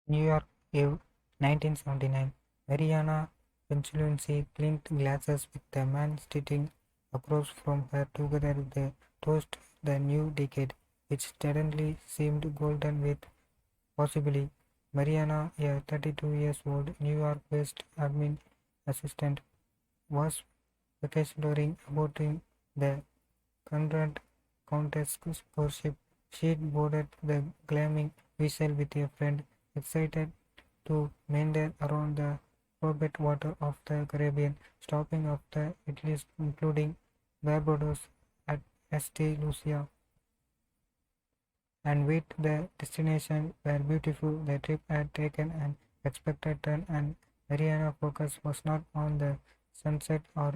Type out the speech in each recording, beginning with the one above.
New York Eve, 1979. Mariana Pensulency clinked glasses with the man sitting across from her. Together they toast the new decade, which suddenly seemed golden with possibly. Mariana, a 32 years old New York based admin assistant, was vacationing aboard the Cunard Countess ship. She'd boarded the gleaming vessel with a friend, excited to meander around the turbid water of the Caribbean, stopping off at least including Barbados at St. Lucia. And with the destination were beautiful, the trip had taken an expected turn, and Mariana's focus was not on the sunset or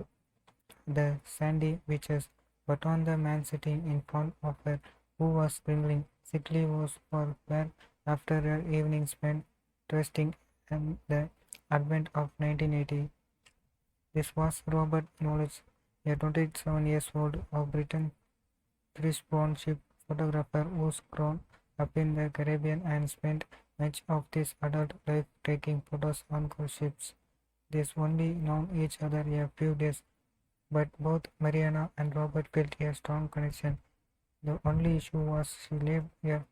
the sandy beaches, but on the man sitting in front of her who was screaming. Sick leave was for her after her evening spent trusting in the advent of 1980. This was Robert Knowles, a 27 years old of Britain Brisbane ship photographer who's grown up in the Caribbean and spent much of his adult life taking photos on cruise ships. They've only known each other a few days, but both Mariana and Robert felt a strong connection. The only issue was she lived here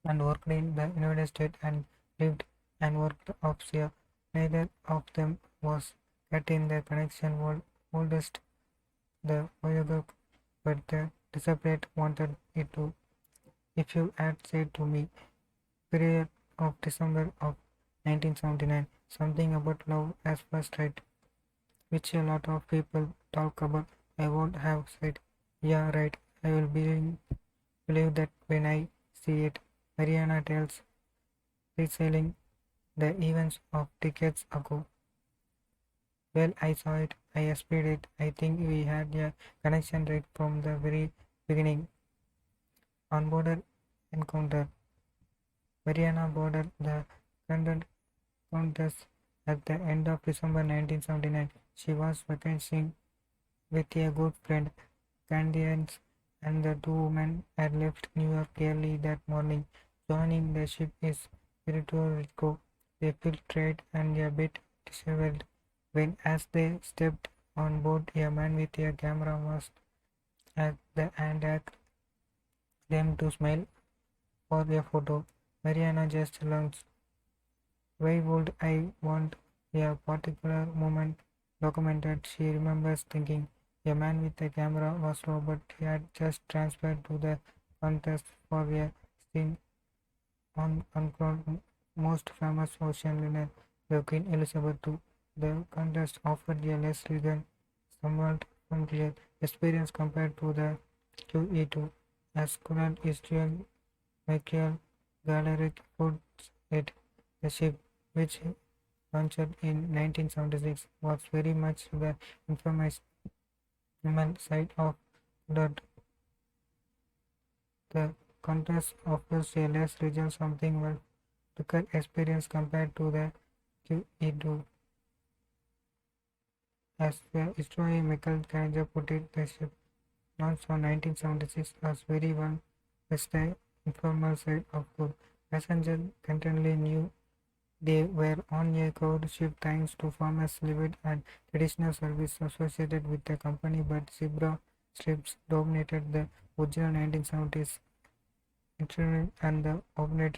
and worked in the United States and lived and worked offshore. Neither of them was yet in the connection world oldest the Voyager, but the disparate wanted it to. If you had said to me, period of December of 1979, something about love as first sight, which a lot of people talk about, I would have said, yeah, right, I will believe that when I see it. Mariana tells, reselling the events of decades ago. Well, I saw it, I experienced it, I think we had a connection right from the very beginning. On border encounter, Mariana boarded the London Countess at the end of December 1979. She was vacationing with a good friend, Canadians, and the two women had left New York early that morning. Joining the ship is Puerto Rico. They felt tired and a bit disheveled when, as they stepped on board, a man with a camera was at the and asked them to smile for a photo. Mariana just launched. Why would I want a particular moment documented? She remembers thinking. A man with a camera was Robert. He had just transferred to the contest for a scene on Uncrowned most famous ocean liner, the Queen Elizabeth II. The contest offered a less rigid, somewhat familiar experience compared to the QE2, as Cunard is dual Michael Galeric puts it. The ship, which launched in 1976, was very much the infamous human side of that. The contest offers a less region something well thicker experience compared to the QE2. As the historian Michael Kaiser put it, the ship launched in 1976 was very one as the informal side of good. Passengers continually knew they were on a crowd ship thanks to farmers' lived and traditional service associated with the company, but zebra strips dominated the original 1970s itinerary and the overnight